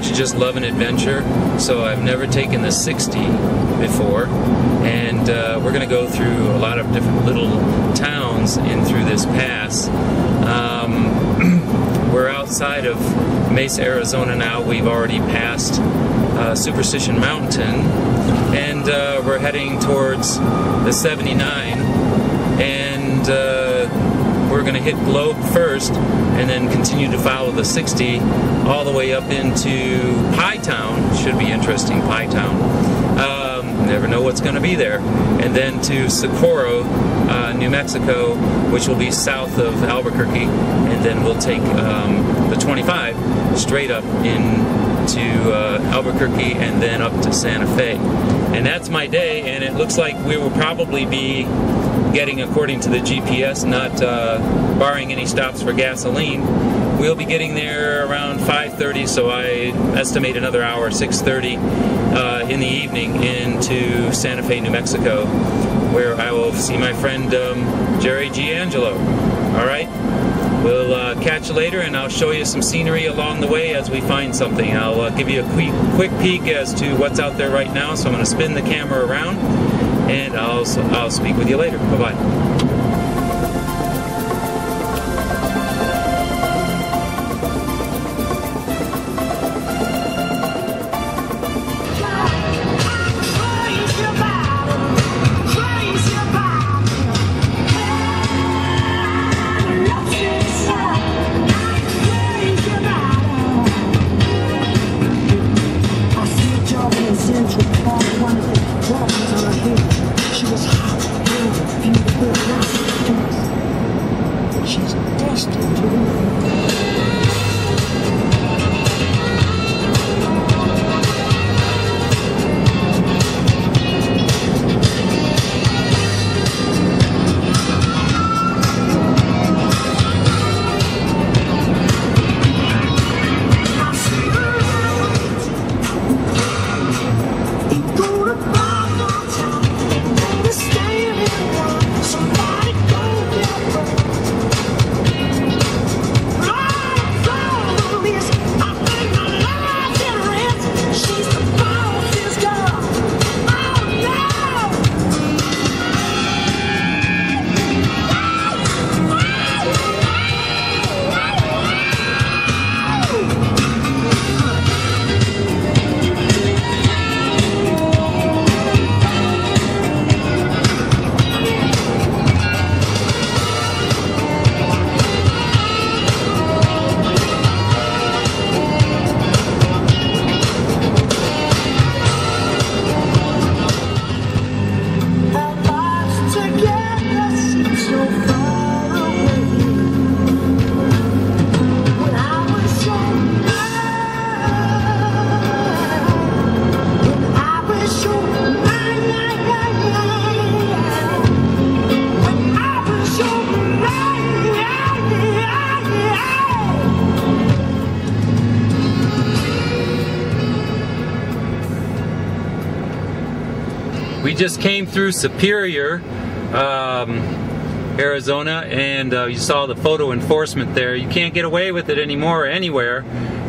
don't you just love an adventure? So I've never taken the 60 before, and we're going to go through a lot of different little towns in through this pass. We're outside of Mesa, Arizona now. We've already passed Superstition Mountain, and we're heading towards the 79, and we're going to hit Globe first and then continue to follow the 60 all the way up into Pie Town. Should be interesting, Pie Town. Never know what's going to be there. And then to Socorro, New Mexico, which will be south of Albuquerque, and then we'll take the 25 straight up into Albuquerque and then up to Santa Fe. And that's my day, and it looks like we will probably be getting, according to the GPS, not barring any stops for gasoline, we'll be getting there around 5:30, so I estimate another hour, 6:30 in the evening, into Santa Fe, New Mexico, where I will see my friend Jerry G. Angelo. Alright, we'll catch you later, and I'll show you some scenery along the way as we find something. I'll give you a quick peek as to what's out there right now, so I'm going to spin the camera around, and I'll speak with you later. Bye-bye. She's destined to win. We just came through Superior, Arizona, and you saw the photo enforcement there. You can't get away with it anymore anywhere.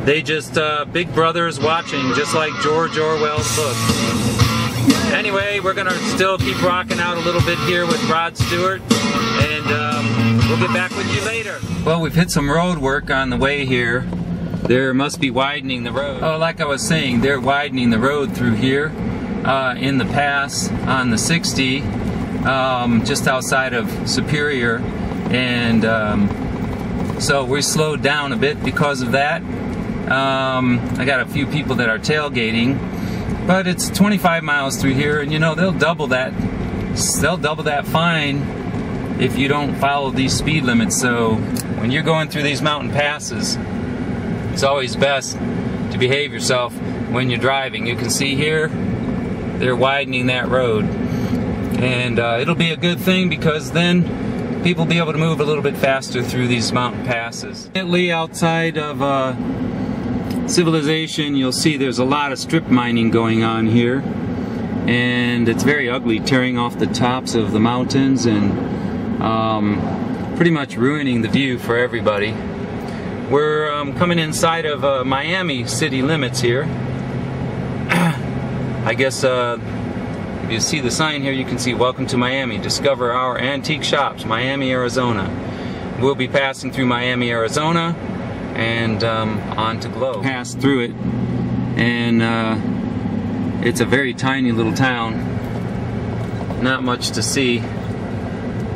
They just, Big Brother's watching, just like George Orwell's book. Anyway, we're gonna still keep rocking out a little bit here with Rod Stewart, and we'll get back with you later. Well, we've hit some road work on the way here. There must be widening the road. Oh, like I was saying, they're widening the road through here. In the pass on the 60, just outside of Superior, and so we slowed down a bit because of that. I got a few people that are tailgating, but it's 25 miles through here, and you know they'll double that fine if you don't follow these speed limits. So when you're going through these mountain passes, it's always best to behave yourself when you're driving. You can see here they're widening that road, and it'll be a good thing because then people will be able to move a little bit faster through these mountain passes. Outside of civilization, you'll see there's a lot of strip mining going on here, and it's very ugly, tearing off the tops of the mountains and pretty much ruining the view for everybody. We're coming inside of Miami city limits here. I guess if you see the sign here, you can see "Welcome to Miami. Discover our antique shops, Miami, Arizona." We'll be passing through Miami, Arizona, and on to Globe. Pass through it, and it's a very tiny little town. Not much to see,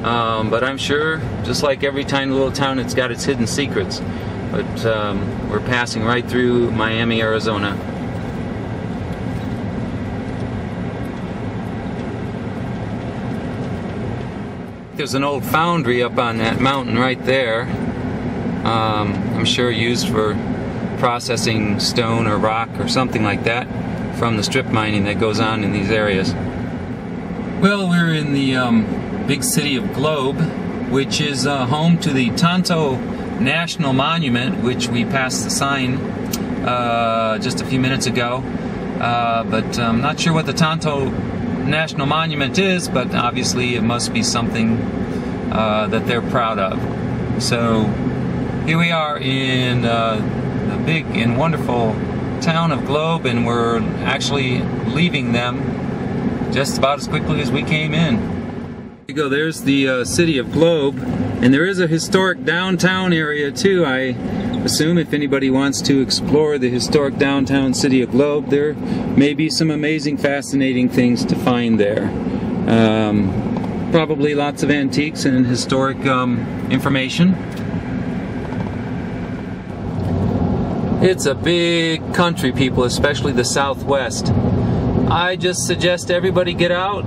but I'm sure, just like every tiny little town, it's got its hidden secrets. But we're passing right through Miami, Arizona. There's an old foundry up on that mountain right there. I'm sure used for processing stone or rock or something like that from the strip mining that goes on in these areas. Well, we're in the big city of Globe, which is home to the Tonto National Monument, which we passed the sign just a few minutes ago. But I'm not sure what the Tonto National Monument is, but obviously it must be something that they're proud of. So here we are in the big and wonderful town of Globe, and we're actually leaving them just about as quickly as we came in. There you go, there's the city of Globe, and there is a historic downtown area too. I assume if anybody wants to explore the historic downtown city of Globe, there may be some amazing, fascinating things to find there. Probably lots of antiques and historic information. It's a big country, people, especially the Southwest. I just suggest everybody get out,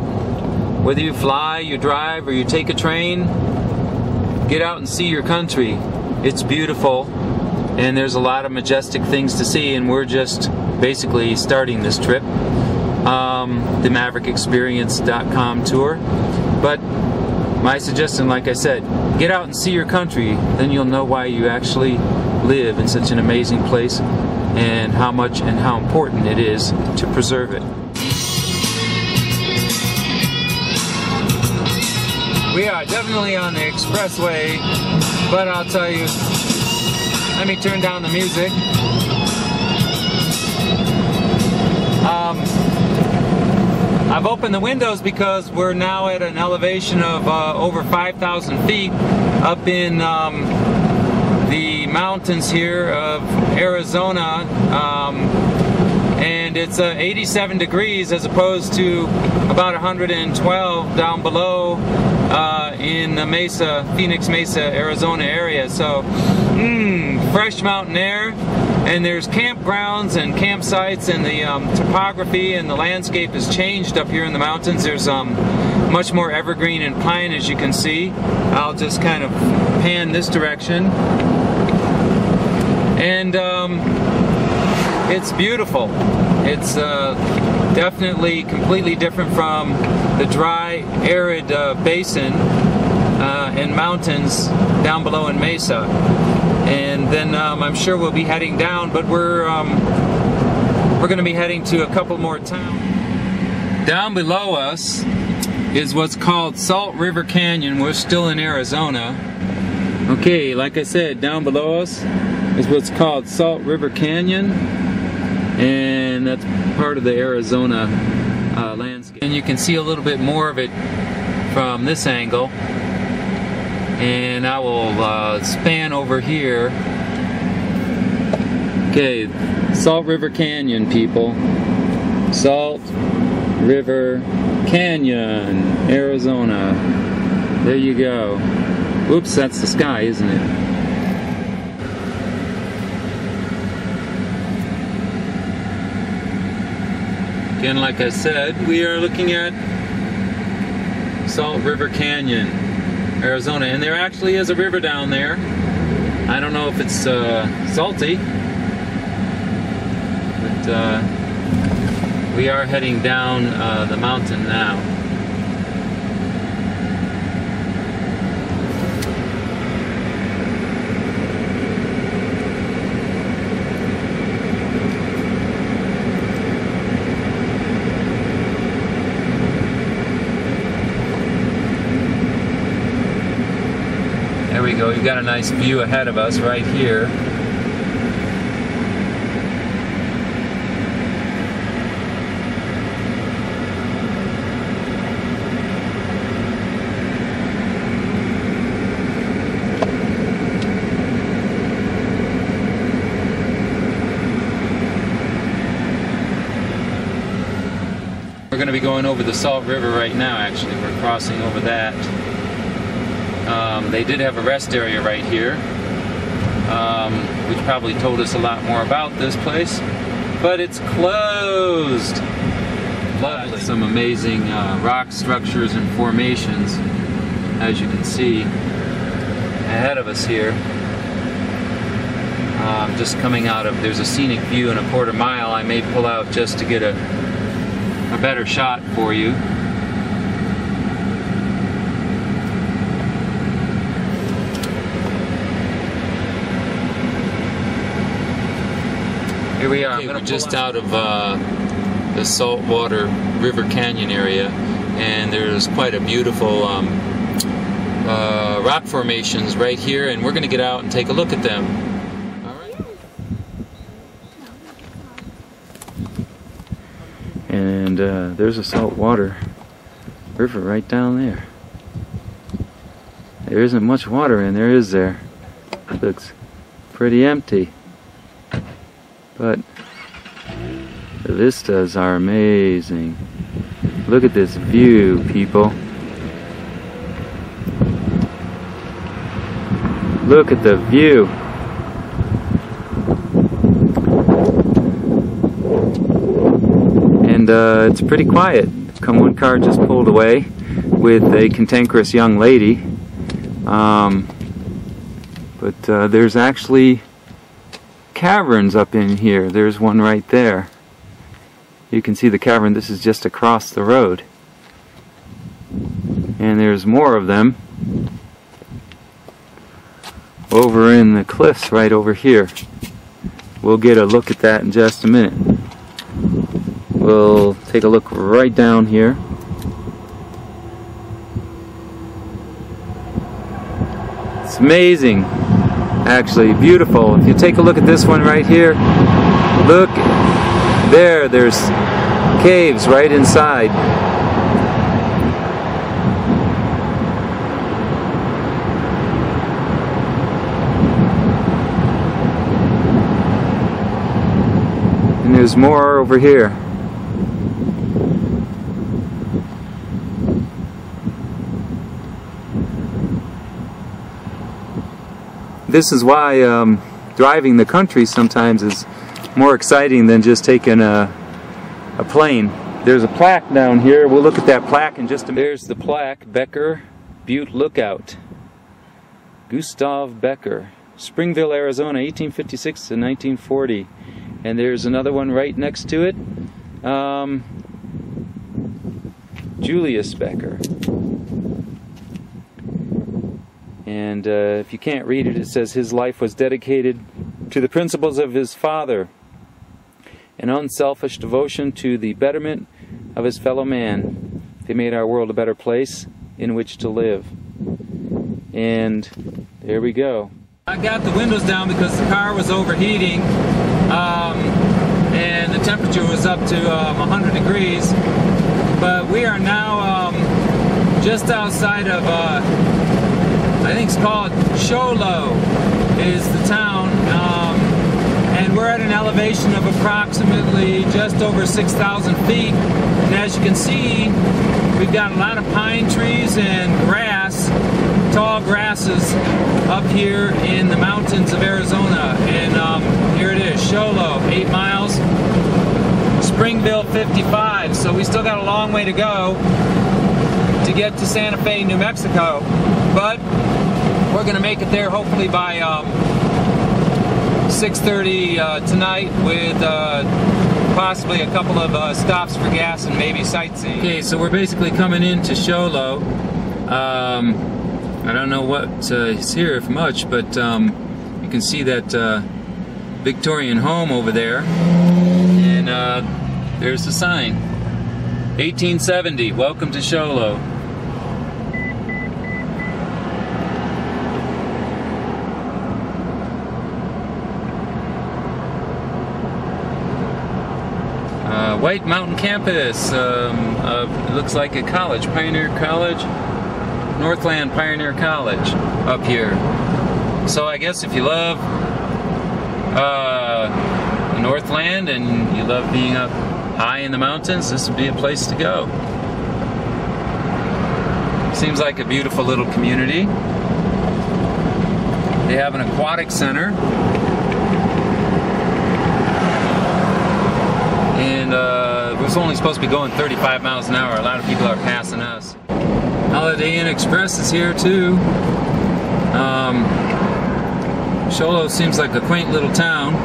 whether you fly, you drive, or you take a train. Get out and see your country. It's beautiful, and there's a lot of majestic things to see, and we're just basically starting this trip, the MaverickExperience.com tour. But my suggestion, like I said, get out and see your country, then you'll know why you actually live in such an amazing place, and how much and how important it is to preserve it. We are definitely on the expressway, but I'll tell you, let me turn down the music. I've opened the windows because we're now at an elevation of over 5,000 feet up in the mountains here of Arizona, and it's 87 degrees as opposed to about 112 down below in the Phoenix Mesa, Arizona area. So fresh mountain air, and there's campgrounds and campsites, and the topography and the landscape has changed up here in the mountains. There's much more evergreen and pine, as you can see. I'll just kind of pan this direction, and it's beautiful. It's definitely completely different from the dry, arid basin and mountains down below in Mesa. And then I'm sure we'll be heading down, but we're going to be heading to a couple more towns. Down below us is what's called Salt River Canyon. We're still in Arizona. Okay, like I said, down below us is what's called Salt River Canyon, and that's part of the Arizona landscape. And you can see a little bit more of it from this angle. And I will span over here. Okay, Salt River Canyon, people. Salt River Canyon, Arizona. There you go. Oops, that's the sky, isn't it? Again, like I said, we are looking at Salt River Canyon, Arizona, and there actually is a river down there. I don't know if it's salty, but we are heading down the mountain now. There we go, we've got a nice view ahead of us right here. We're going to be going over the Salt River right now, actually. We're crossing over that. They did have a rest area right here, which probably told us a lot more about this place, but it's closed. Lovely. Some amazing rock structures and formations, as you can see ahead of us here. Just coming out of, there's a scenic view in a quarter mile. I may pull out just to get a better shot for you. Here we are. We're just out of the Saltwater River Canyon area, and there's quite a beautiful rock formations right here, and we're going to get out and take a look at them. All right. And there's a saltwater river right down there. There isn't much water in there, is there? It looks pretty empty. But the vistas are amazing. Look at this view, people. Look at the view. And it's pretty quiet. One car just pulled away with a cantankerous young lady. But there's actually caverns up in here. There's one right there. You can see the cavern. This is just across the road. And there's more of them over in the cliffs right over here. We'll get a look at that in just a minute. We'll take a look right down here. It's amazing. Actually, beautiful. If you take a look at this one right here, look there, there's caves right inside. And there's more over here. This is why driving the country sometimes is more exciting than just taking a plane. There's a plaque down here. We'll look at that plaque in just a minute. There's the plaque, Becker Butte Lookout. Gustav Becker, Springville, Arizona, 1856 to 1940. And there's another one right next to it. Julius Becker. And if you can't read it, it says his life was dedicated to the principles of his father, an unselfish devotion to the betterment of his fellow man. They made our world a better place in which to live. And there we go. I got the windows down because the car was overheating, and the temperature was up to 100 degrees. But we are now just outside of I think it's called Sholo is the town, and we're at an elevation of approximately just over 6,000 feet, and as you can see, we've got a lot of pine trees and grass, tall grasses up here in the mountains of Arizona. And here it is, Sholo, 8 miles, Springville 55, so we still got a long way to go to get to Santa Fe, New Mexico, but we're going to make it there hopefully by 6:30 tonight, with possibly a couple of stops for gas and maybe sightseeing. Okay, so we're basically coming into Sholo. I don't know what is here, if much, but you can see that Victorian home over there, and there's the sign, 1870, welcome to Sholo. White Mountain Campus, it looks like a college, Pioneer College, Northland Pioneer College up here. So I guess if you love Northland and you love being up high in the mountains, this would be a place to go. Seems like a beautiful little community. They have an aquatic center. And we're only supposed to be going 35 miles an hour. A lot of people are passing us. Holiday Inn Express is here too. Show Low seems like a quaint little town.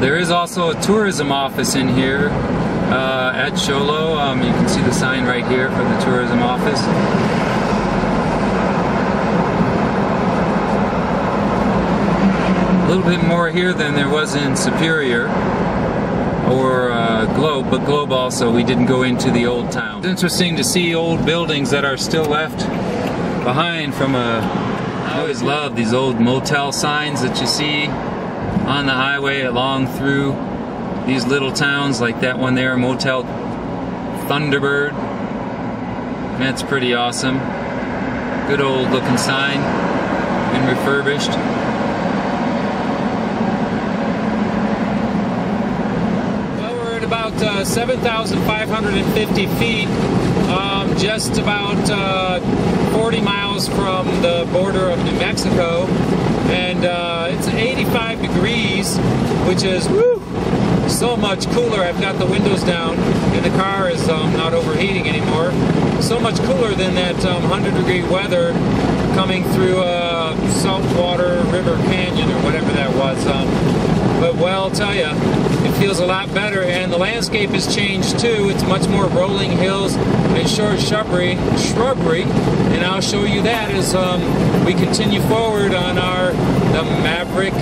There is also a tourism office in here at Show Low. You can see the sign right here for the tourism office. A little bit more here than there was in Superior or Globe, but Globe also, we didn't go into the old town. It's interesting to see old buildings that are still left behind from I always love these old motel signs that you see on the highway along through these little towns, like that one there, Motel Thunderbird. That's pretty awesome. Good old looking sign, been refurbished. Well, we're at about 7,550 feet, just about 40 miles from the border of New Mexico, and it's 85 degrees, which is woo, so much cooler. I've got the windows down and the car is not overheating anymore. So much cooler than that 100-degree weather coming through Saltwater River Canyon or whatever that was. But well, I'll tell you, it feels a lot better, and the landscape has changed too. It's much more rolling hills and short shrubbery, and I'll show you that as we continue forward on the Maverick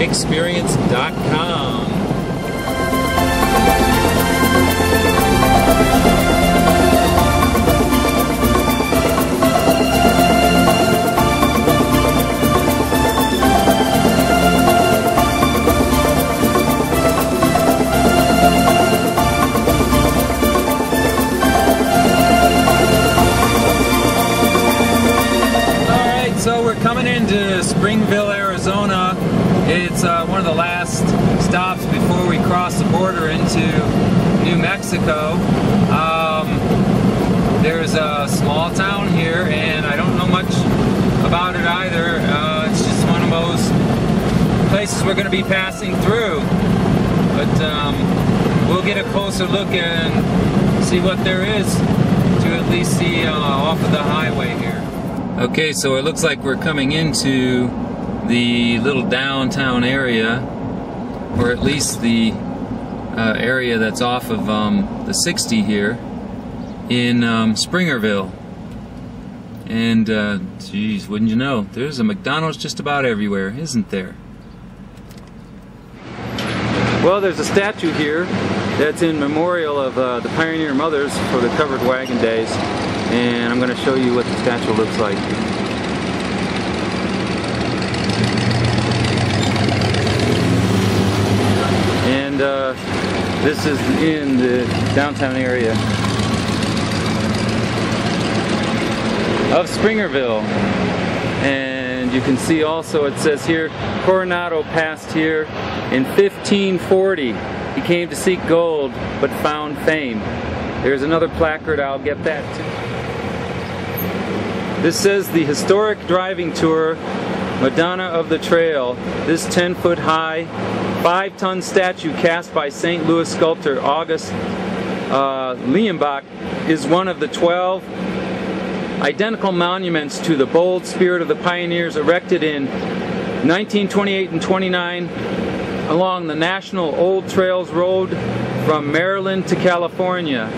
Experience.com. So we're coming into Springville, Arizona. It's one of the last stops before we cross the border into New Mexico. There's a small town here, and I don't know much about it either. It's just one of those places we're going to be passing through. But we'll get a closer look and see what there is to at least see off of the highway here. Okay, so it looks like we're coming into the little downtown area, or at least the area that's off of the 60 here in Springerville. And geez, wouldn't you know, there's a McDonald's just about everywhere, isn't there? Well, there's a statue here that's in memorial of the pioneer mothers for the covered wagon days. And I'm going to show you what the statue looks like. And this is in the downtown area of Springerville. And you can see also it says here, Coronado passed here in 1540. He came to seek gold but found fame. There's another placard, I'll get that too. This says the historic driving tour, Madonna of the Trail. This 10-foot high, 5-ton statue cast by St. Louis sculptor August Lienbach is one of the 12 identical monuments to the bold spirit of the pioneers erected in 1928 and 29 along the National Old Trails Road from Maryland to California.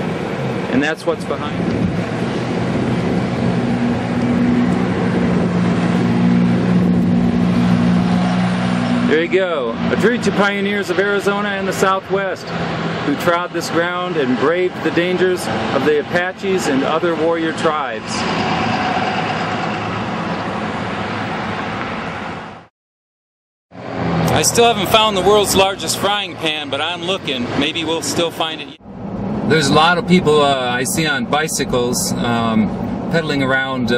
And that's what's behind it. There you go, a tribute to pioneers of Arizona and the Southwest who trod this ground and braved the dangers of the Apaches and other warrior tribes. I still haven't found the world's largest frying pan, but I'm looking. Maybe we'll still find it. There's a lot of people I see on bicycles pedaling around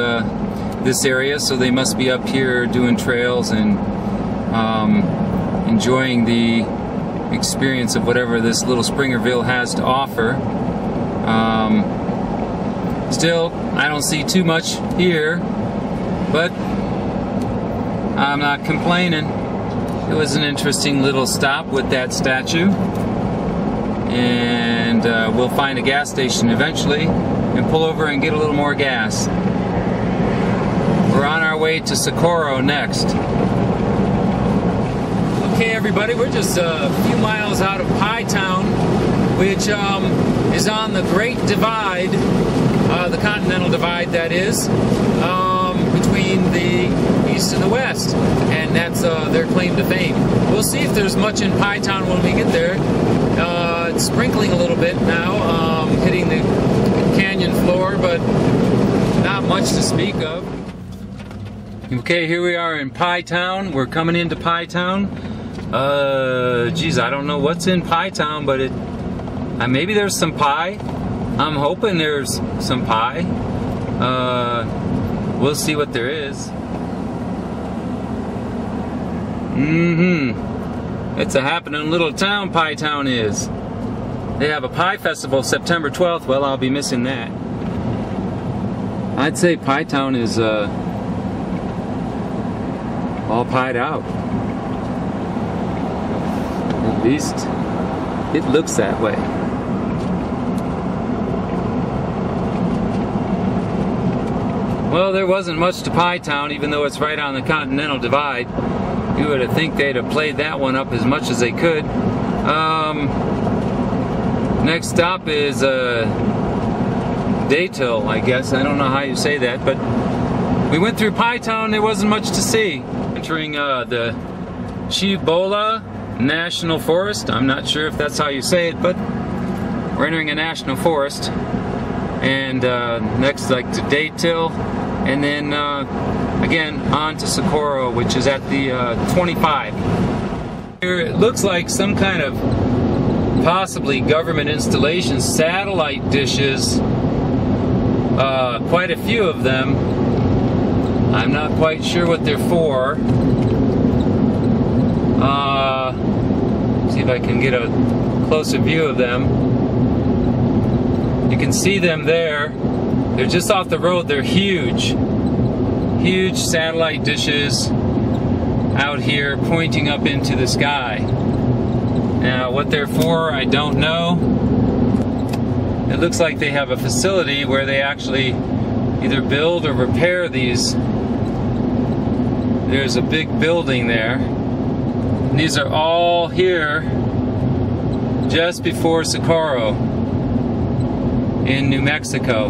this area, so they must be up here doing trails and enjoying the experience of whatever this little Springerville has to offer. Still, I don't see too much here, but I'm not complaining. It was an interesting little stop with that statue, and we'll find a gas station eventually and pull over and get a little more gas. We're on our way to Socorro next. Okay, everybody, we're just a few miles out of Pie Town, which is on the Great Divide, the Continental Divide, that is, between the East and the West, and that's their claim to fame. We'll see if there's much in Pie Town when we get there. It's sprinkling a little bit now, hitting the canyon floor, but not much to speak of. Okay, here we are in Pie Town. We're coming into Pie Town. Geez, I don't know what's in Pie Town, but maybe there's some pie. I'm hoping there's some pie. We'll see what there is. It's a happening little town, Pie Town is. They have a pie festival September 12th. Well, I'll be missing that. I'd say Pie Town is all pied out. At least it looks that way. Well, there wasn't much to Pie Town, even though it's right on the Continental Divide. You would have think they'd have played that one up as much as they could. Next stop is Daytil, I guess. I don't know how you say that, but we went through Pie Town. There wasn't much to see. Entering the Cibola National Forest. I'm not sure if that's how you say it, but we're entering a national forest. And next, like, to Daytil, and then again on to Socorro, which is at the 25. Here it looks like some kind of possibly government installation, satellite dishes, quite a few of them. I'm not quite sure what they're for. See if I can get a closer view of them. You can see them there. They're just off the road. They're huge. Huge satellite dishes out here pointing up into the sky. Now, what they're for, I don't know. It looks like they have a facility where they actually either build or repair these. There's a big building there. And these are all here just before Socorro in New Mexico.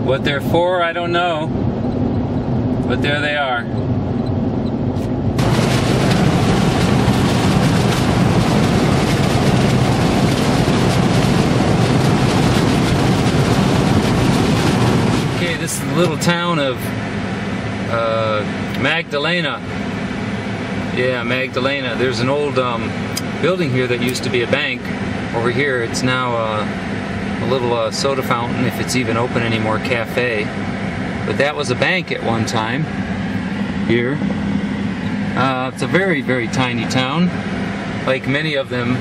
What they're for, I don't know, but there they are. Okay, this is the little town of Magdalena. Yeah, Magdalena. There's an old building here that used to be a bank. Over here, it's now a little soda fountain, if it's even open anymore, cafe. But that was a bank at one time here. It's a very, very tiny town, like many of them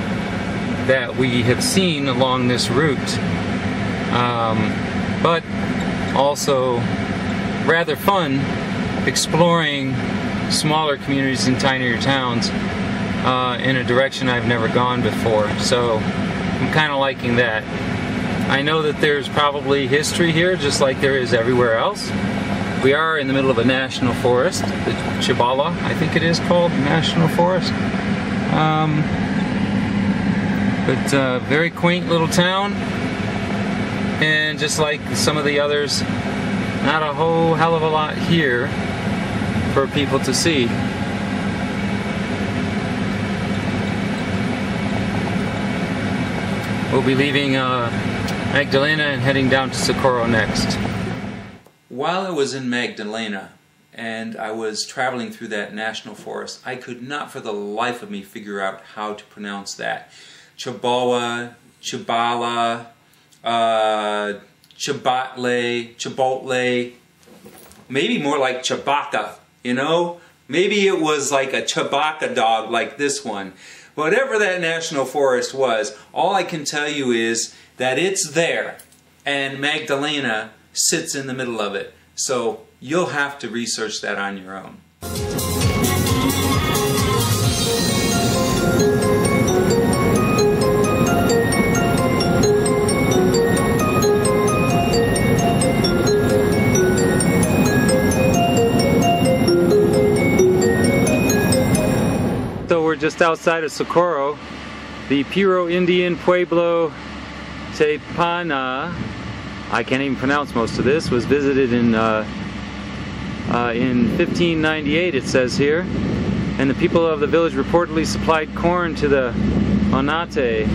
that we have seen along this route. But also rather fun exploring smaller communities and tinier towns in a direction I've never gone before. So I'm kind of liking that. I know that there's probably history here, just like there is everywhere else. We are in the middle of a national forest, the Cibola, I think it is called, National Forest. But very quaint little town, and just like some of the others, not a whole hell of a lot here for people to see. We'll be leaving Magdalena and heading down to Socorro next. While I was in Magdalena and I was traveling through that national forest, I could not for the life of me figure out how to pronounce that. Cibola, Cibola, Chipotle, maybe more like Chewbacca, you know? Maybe it was like a Chewbacca dog like this one. Whatever that national forest was, all I can tell you is that it's there, and Magdalena sits in the middle of it. So you'll have to research that on your own. So we're just outside of Socorro. The Piro Indian Pueblo Tepana, I can't even pronounce most of this, was visited in 1598, it says here. And the people of the village reportedly supplied corn to the Onate.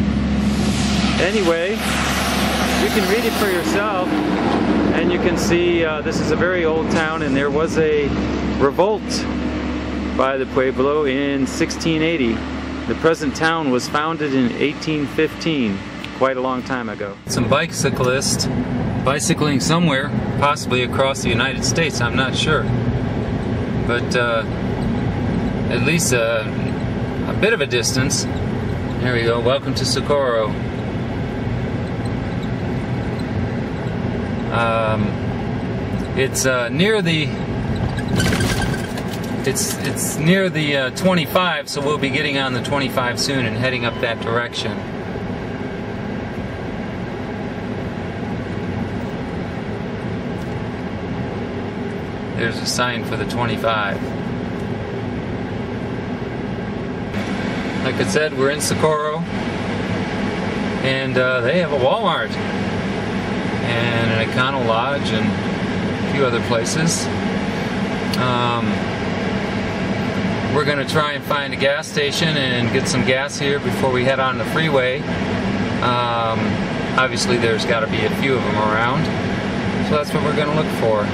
Anyway, you can read it for yourself, and you can see this is a very old town, and there was a revolt by the Pueblo in 1680. The present town was founded in 1815, quite a long time ago. Some bicyclists bicycling somewhere, possibly across the United States, I'm not sure. But at least a bit of a distance. There we go, welcome to Socorro. It's near the It's near the 25, so we'll be getting on the 25 soon and heading up that direction. There's a sign for the 25. Like I said, we're in Socorro, and they have a Walmart and an Econo Lodge and a few other places. We're going to try and find a gas station and get some gas here before we head on the freeway. Obviously there's got to be a few of them around, so that's what we're going to look for.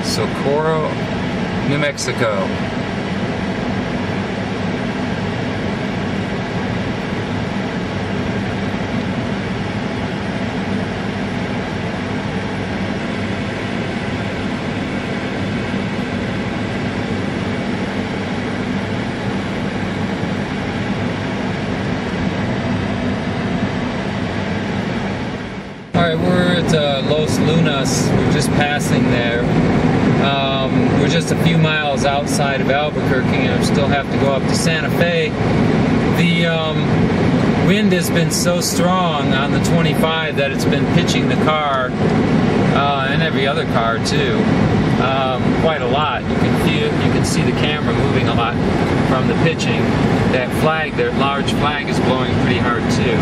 Socorro, New Mexico. We're at Los Lunas. We're just passing there. We're just a few miles outside of Albuquerque, and I still have to go up to Santa Fe. The wind has been so strong on the 25 that it's been pitching the car, and every other car too, quite a lot. You can see the camera moving a lot from the pitching. That flag, that large flag, is blowing pretty hard too.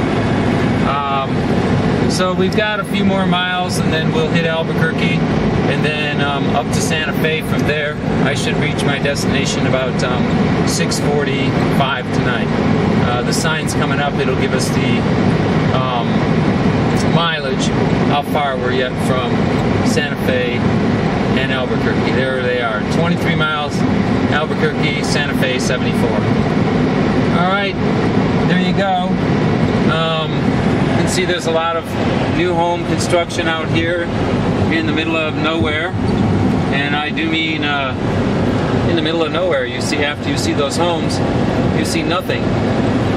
So we've got a few more miles, and then we'll hit Albuquerque, and then up to Santa Fe from there. I should reach my destination about 6:45 tonight. The sign's coming up. It'll give us the mileage, how far we're yet from Santa Fe and Albuquerque. There they are, 23 miles, Albuquerque, Santa Fe 74. Alright, there you go. You can see there's a lot of new home construction out here in the middle of nowhere, and I do mean in the middle of nowhere. You see, after you see those homes, you see nothing,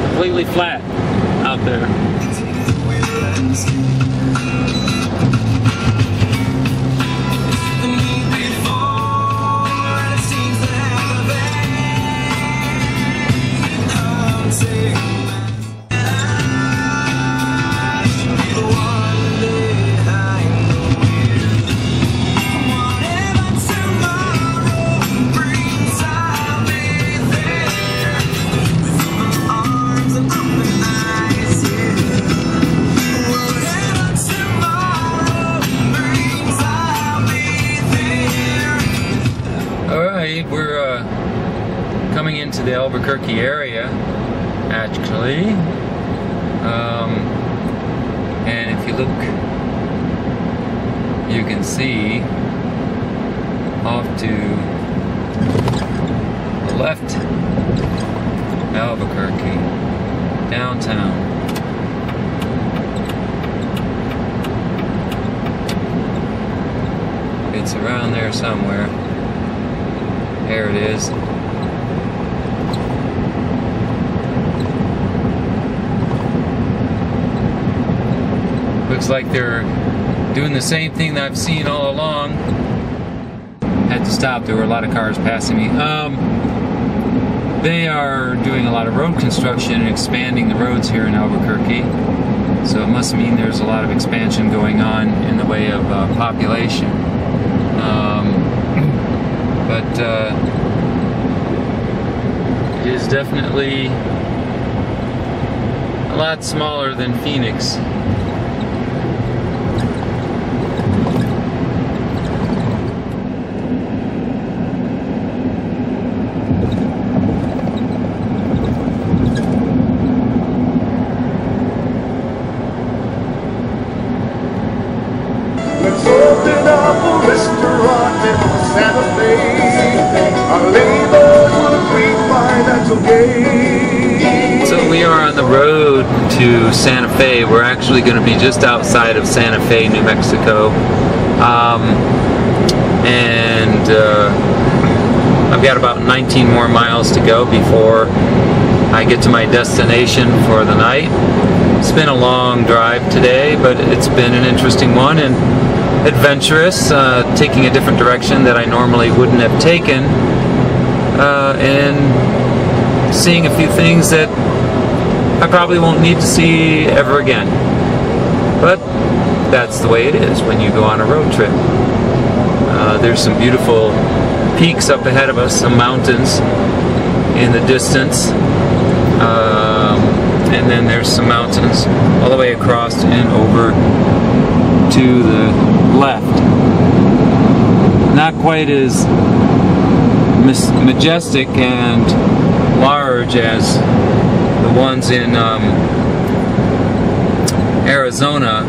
completely flat out there. We're coming into the Albuquerque area, actually, and if you look, you can see off to the left, Albuquerque, downtown. It's around there somewhere. There it is. Looks like they're doing the same thing that I've seen all along. Had to stop, there were a lot of cars passing me. They are doing a lot of road construction and expanding the roads here in Albuquerque. So it must mean there's a lot of expansion going on in the way of population. But it is definitely a lot smaller than Phoenix. Let's open up a restaurant in Santa Fe. Our labor will be financial gain. So we are on the road to Santa Fe. We're actually going to be just outside of Santa Fe, New Mexico. I've got about 19 more miles to go before I get to my destination for the night. It's been a long drive today, but it's been an interesting one and adventurous, taking a different direction that I normally wouldn't have taken, and seeing a few things that I probably won't need to see ever again. But that's the way it is when you go on a road trip. There's some beautiful peaks up ahead of us, some mountains in the distance, and then there's some mountains all the way across and over to the left. Not quite as majestic and large as the ones in Arizona,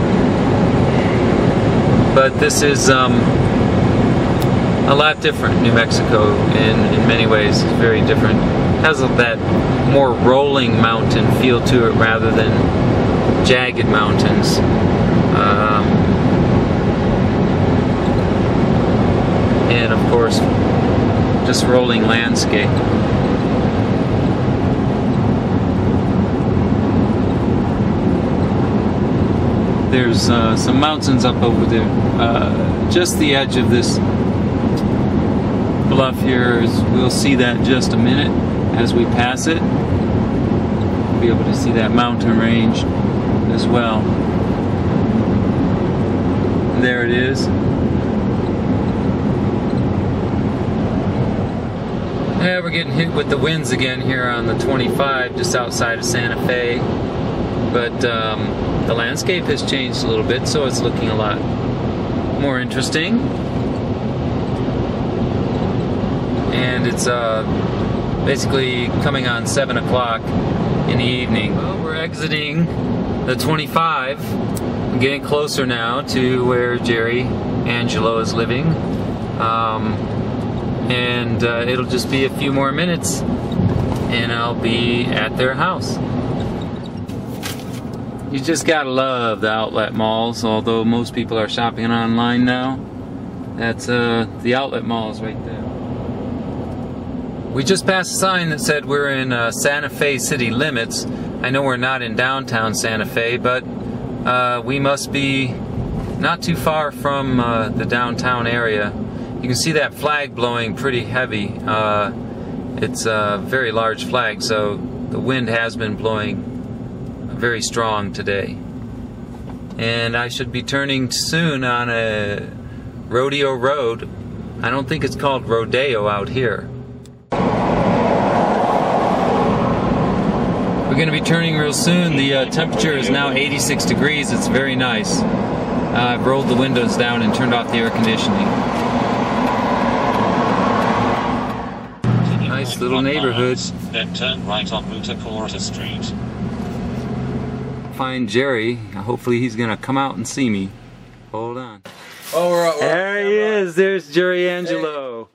but this is a lot different. New Mexico in many ways is very different. It has that more rolling mountain feel to it rather than jagged mountains. And of course, just rolling landscape. There's some mountains up over there. Just the edge of this bluff here we'll see that in just a minute as we pass it. We'll be able to see that mountain range as well. There it is. Yeah, we're getting hit with the winds again here on the 25 just outside of Santa Fe, but the landscape has changed a little bit, so it's looking a lot more interesting, and it's basically coming on 7 o'clock in the evening. Well, we're exiting the 25. I'm getting closer now to where Jerry Angelo is living. And it'll just be a few more minutes and I'll be at their house. You just gotta love the outlet malls, although most people are shopping online now. That's the outlet malls right there. We just passed a sign that said we're in Santa Fe city limits. I know we're not in downtown Santa Fe, but we must be not too far from the downtown area. You can see that flag blowing pretty heavy. It's a very large flag, so the wind has been blowing very strong today. And I should be turning soon on a rodeo road. I don't think it's called rodeo out here. We're going to be turning real soon. The temperature is now 86 degrees. It's very nice. I've rolled the windows down and turned off the air conditioning. Nice little neighborhood. Then turn right on Mutaporta Street. Find Jerry. Hopefully he's gonna come out and see me. Hold on. Oh, there he is. There's Jerry Angelo.